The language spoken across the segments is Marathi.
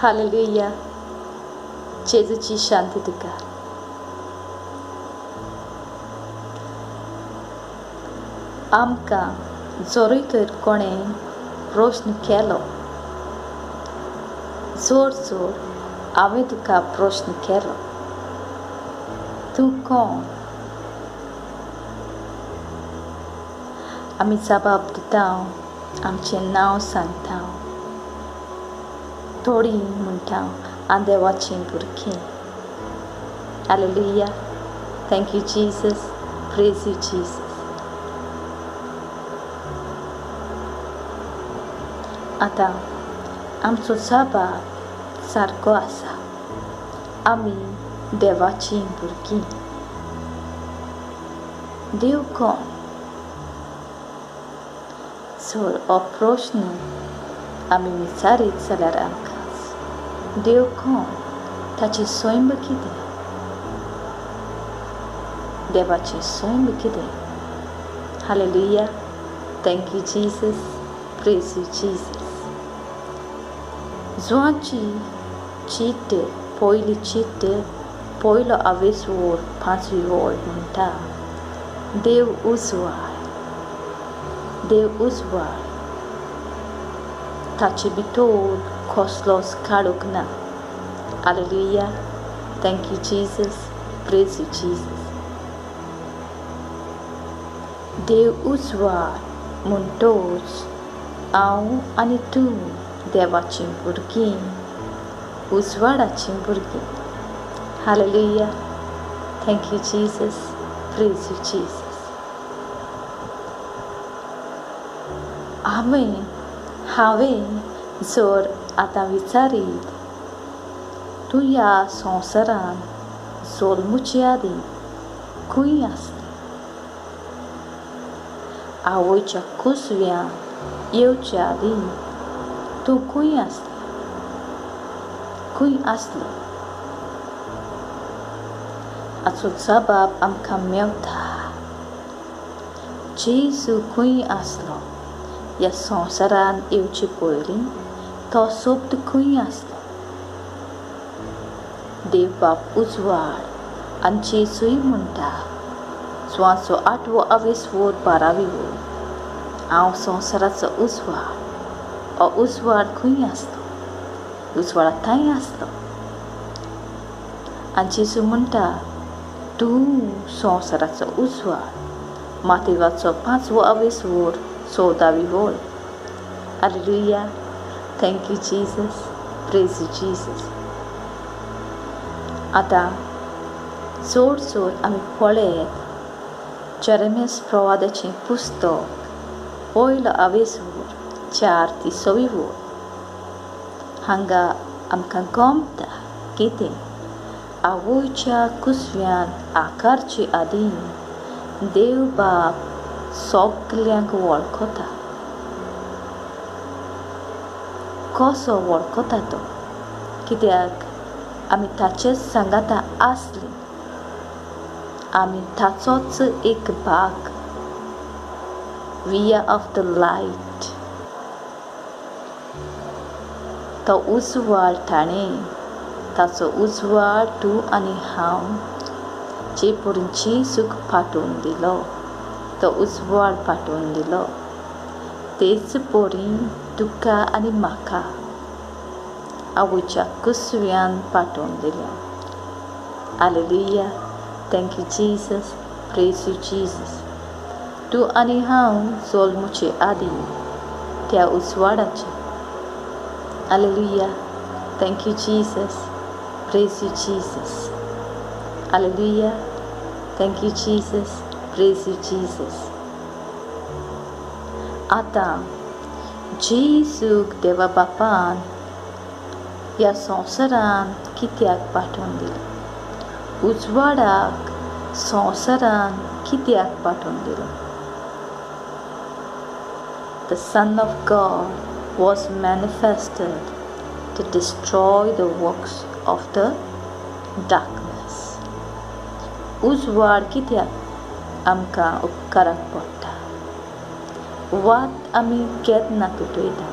हालेलुया. जेजूची शांती तुका. आमकां जोरूय तर कोणें प्रश्न केलो, जोर हांवें तुका प्रश्न केलो, तूं कोण? आमी जबाब दिता, आमचें नांव सांगता. थोडीं म्हणटा हांव देवाचें भुरगें. Hallelujah. Thank you Jesus. Praise you Jesus. आतां आमचो जबाब सारको आसा. आमी देवाचीं भुरगीं. देव कोण? जर हो प्रश्न आमी विचारीत जाल्यार आमकां देव कोण, ताची सैम कितें? देवाची सैम कितें? Hallelujah. Thank you Jesus. Praise you Jesus. जुवांची चिट्ट, पयली चिट्ट, पयलो आवेसवोर 5वी ओळ म्हणटा देव उजवाड. देव उजवाड. ताचे भितर कसलोच काळोख ना. Hallelujah. Thank you Jesus. Praise you Jesus. देव उजवाड म्हणटोच हांव आनी तूं देवाचीं भुरगीं, उजवाडाचीं भुरगीं. Hallelujah. Thank you Jesus. Praise you Jesus. हांवें जर आतां विचारीत, तूं ह्या संवसारान जल्मुचे आदीं खंय आसलें? आवयच्या कुसव्यान येवचे आदीं तूं खंय आसलें? खंय आसलें? हाचो जबाब आमकां मेवता. जेजू खंय आसलो ह्या संवसारान येवचे पयलीं? तो सोबत खंय आसलो? देव बाप उजवाड आनी जेजूय म्हणटा जुवांचो 8वो आवेसवोर 12वी ओळ, हांव संवसाराचो उजवाड. हो उजवाड खंय आसलो? उजवाडा थंय आसलो. आनी जेजू म्हणटा तूं संवसाराचो उजवाड. मातेवाचो 5वो आवेसवोर 14वी ओळ. Hallelujah. Thank you Jesus. Praise you Jesus. आतां चड आमी पळयत जेरेमिया प्रवादाचें पुस्तक पयलो आवेसवोर 4 ते 6वी ओळ. हांगा आमकां गमता कितें आवयच्या कुसव्यान आकारचे आदीं देव बाप सगल्यांक वळखता. कसो वळखता तो? कित्याक आमी ताचेच सांगाता आसलीं. आमी ताचोच एक भाग. We are of the light. तो उजवाड ताणें, ताचो उजवाड तूं आनी हांव जे परेन जेजूक पाठोवन दिलो, तो उजवाड पाठोवन दिलो, तेच परेन तुका आनी म्हाका आवयच्या कुसव्यान पाठोवन दिलो. Hallelujah. Thank you Jesus. Praise you Jesus. तूं आनी हांव जल्मुचे आदीं त्या उजवाडाचे. Hallelujah. Thank you Jesus. Praise you Jesus. Hallelujah. Thank you Jesus. Praise you Jesus. आतां जेजूक देवा बापान ह्या संवसारान कित्याक पाठोवन दिलो? उजवाडाक संवसारान कित्याक पाठोवन दिलो? The Son of God was manifested to destroy the works of the darkness. उजवाड कित्याक आमकां उपकाराक पडटा? वाट आमी केन्ना पेटयता?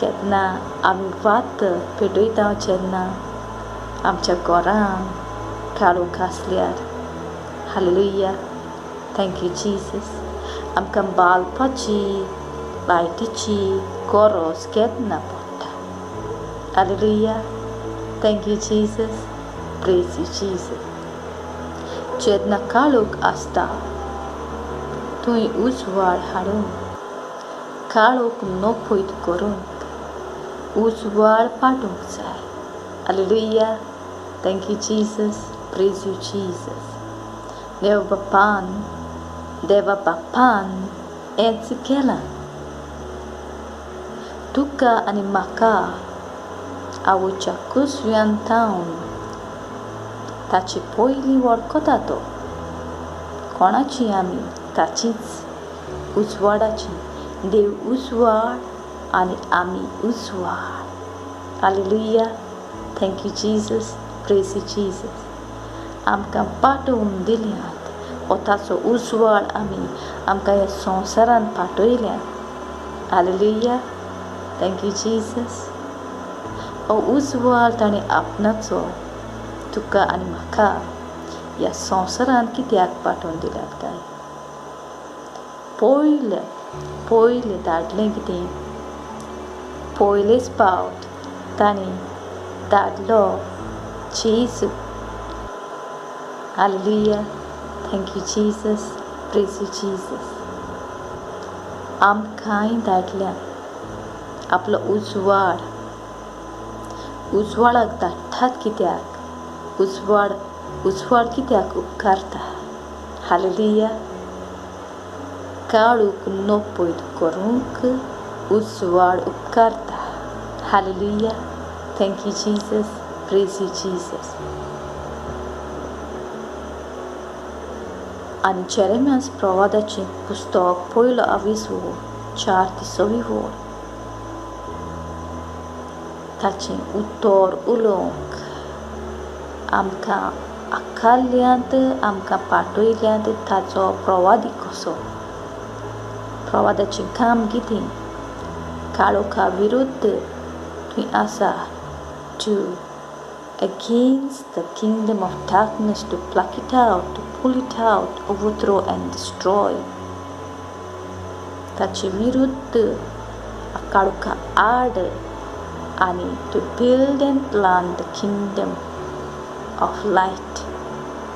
केन्ना आमी वात पेटयता जेन्ना आमच्या घरान काळोख आसल्यार. हालेलुया. Thank you Jesus. आमकां बाळपाची लायटीची गरज केन्ना पडटा. Hallelujah. Thank you Jesus. Praise you Jesus. जेन्ना काळोख आसता थंय उजवाड हाडून काळोख नपयत करूंक उजवाड पाडूंक जाय. Hallelujah. Thank you Jesus. Praise you Jesus. देवा बापान हेंच केलां. तुका आनी म्हाका आवयच्या कुसव्यान थावन ताची पयली वळखता तो. कोणाची आमी? ताचीच, उजवाडाची. देव उजवाड आनी आमी उजवाड. Hallelujah. Thank you Jesus. Praise you Jesus. आमकां पाठोवन दिल्यात हो ताचो उजवाड आमकां ह्या संवसारान पाठयल्या. हालेलुया. Thank you Jesus. हो उजवाड ताणें आपणाचो तुका आनी म्हाका ह्या संवसारान कित्याक पाठोवन दिल्यात काय? पयलें धाडलें कितें? पयलेच पावट ताणें धाडलो जेजू. Hallelujah. Thank you Jesus. Praise you Jesus. आमकांय धाडल्या आपलो उजवाड. उजवाडाक धाडटात कित्याक? उजवाड कित्याक उपकारता? हालेलुया. काळोख नपयत करूंक उजवाड उपकारता. Hallelujah. Thank you Jesus. Praise you Jesus. आनी जेरेमियास प्रवादाचें पुस्तक 1:20 4-6 ताचें उतर उलोवंक आमकां आखाल्ल्यांत आमकां पाठयल्यांत ताचो प्रवादी कसो. प्रवादाचें काम कितें? काळोखा विरुद्ध थंय आसा to against the kingdom of darkness, to pluck it out, to pull it out, overthrow and destroy. ताचे विरुद्ध काळोखा आड आनी to build and plant the kingdom of light.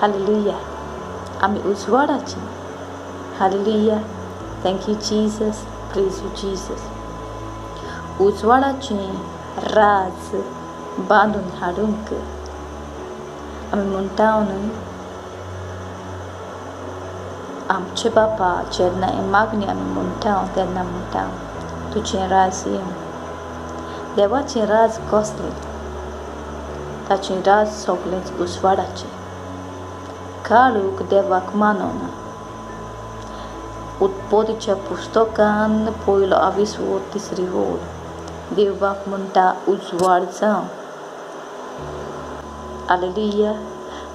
Hallelujah. आमी उजवाडाची. Hallelujah. Thank you Jesus. Praise you Jesus. उजवाडाचें राज बांदून हाडूंक आमी म्हणटा न्हय, आमचे बापा जेन्ना ही मागणी आमी म्हणटा तेन्ना म्हणटा तुजें राज येवं. देवाचें राज कसलें? ताचें राज सगळेंच उजवाडाचें. काळोख देवाक मानना. उत्पत्तीच्या पुस्तकान 1:20 देव बाप म्हणटा उजवाड जावं. Hallelujah.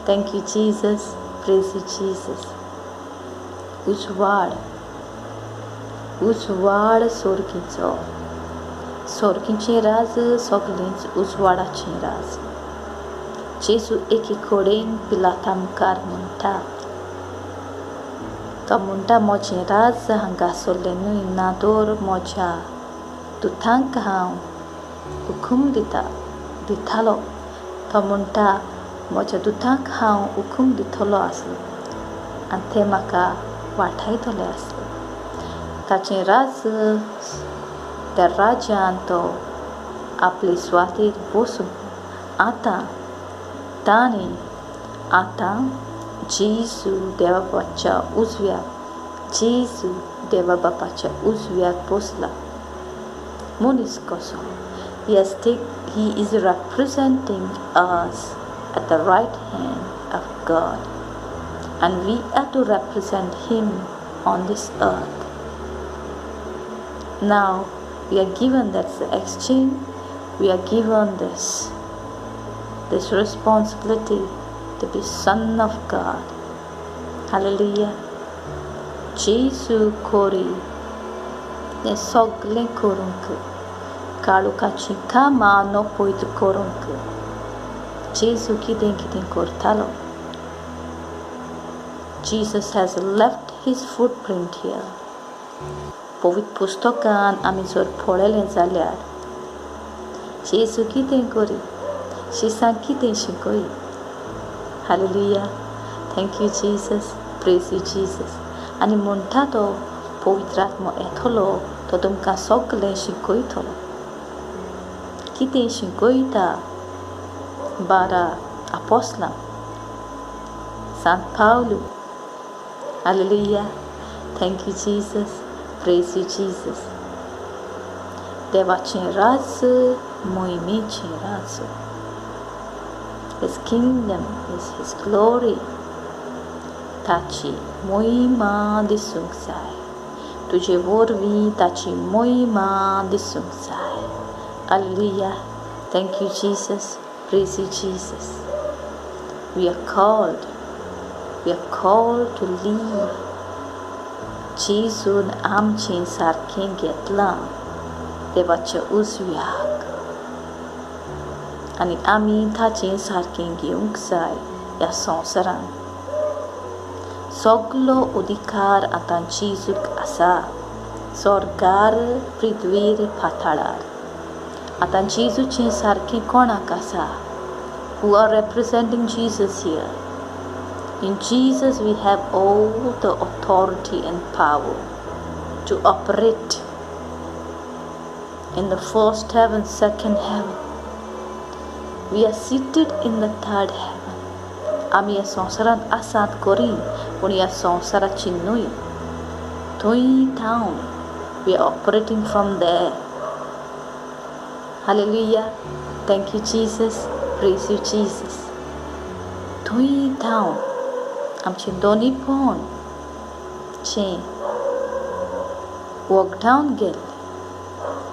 Thank you Jesus. Praise you Jesus. उजवाड सोर्गीचो. सोर्गीचें राज सगळेंच उजवाडाचें राज. जेजू एके कडेन पिलाता मुखार म्हणटा. तो म्हणटा म्हजें राज हांगा सरलें न्हय, ना तर म्हज्या दुतांक हांव हुकूम दितालो. तो म्हणटा म्हज्या दुतांक हांव हुकूम दितलो आसलो आनी ते म्हाका वाटायतले आसले. ताचें राज, त्या राज्यान तो आपले स्वातेर बसून आतां जेजू देवा बापाच्या उजव्याक बसला. मनीस कसो? He is representing us at the right hand of God, and we are to represent Him on this earth. Now we are given that's the exchange. We are given this responsibility to be Son of God. Hallelujah. जेजू खोरी हें सगळें करूंक kallokhant kama no poito koronku. Jesu kiten kortalo. Jesus has left his footprint here. Povit pustokan ami jor pholele jalyar. Jesu kiten kori. Shisan kiten shikoi. Hallelujah. Thank you, Jesus. Praise you, Jesus. Ani monta to pavitratma etholo to tumka sokle shikoitholo. Kiten shikoita bara apostlam. Sant Paulo. Hallelujah. Thank you, Jesus. Praise you, Jesus. Devachen razu, moimechen razu. His kingdom is his glory. Tachi moima disungsai. Tuje vorvi tachi moima disungsai. Hallelujah. Thank you, Jesus. Praise you, Jesus. We are called to live. Jizun amchen sarkem dilam. Devacha Uzvadd. Ani ami tachen sarkem giungsai ya sonsaran. Soglo udikar atan jizuk asa. Sorgar pridvir pattlav. Atan jezuchem sarkem konak asa. Who are representing Jesus here. In Jesus we have all the authority and power to operate in the first heaven, second heaven. We are seated in the third heaven. Ami sonsaran asat kori, punya sonsara chinnui. Thui town. We are operating from there. Hallelujah. Thank you, Jesus. Praise you, Jesus. Thui town. Amchen doni punn. Che. Walk down gel.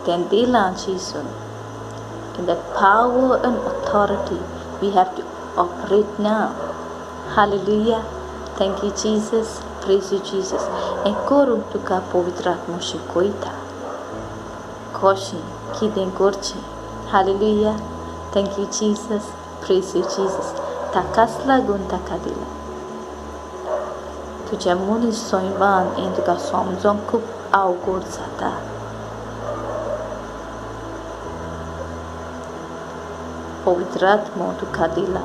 Then dilam Jesus. In that power and authority we have to operate now. Hallelujah. Thank you, Jesus. Praise you, Jesus. En korum tuka pavitratma shikoita. Cholchim kiden korchi. Hallelujah. Thank you, Jesus. Praise you, Jesus. Takasla gunta kadila. Tuja munis soivan entuka somzon kup augor sata. Pavitratma tuka dila.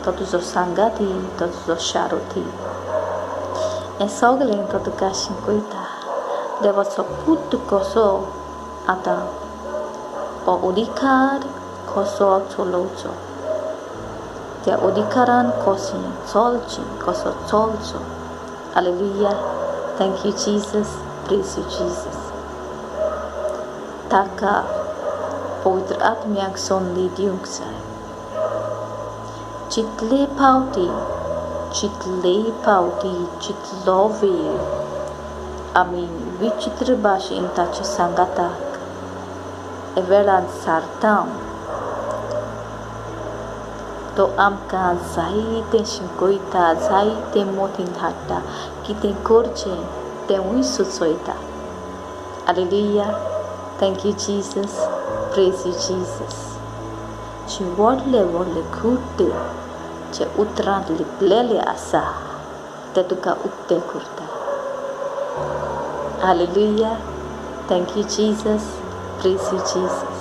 Todos os sangati, todos os charoti. En soglen totuka shinkoita. Deva so put koso ata. O udikar koso cholocho. Te udikaran kosin cholchim koso cholcho. Hallelujah. Thank you, Jesus. Praise you, Jesus. Taka pavitra atmyak sonli diungsai. Chitle pauti, chitlove. Ami vichitra bashi intachi sangatak. Evelan sartam. To amka zaite shinkoita, zaite motin hatta, kiten korche, te susoita. Hallelujah. Thank you, Jesus. Praise you, Jesus. Ci volle kutte, ci utran liplele asa, te tuka utte kurta. Hallelujah. Thank you, Jesus. Praise you, Jesus.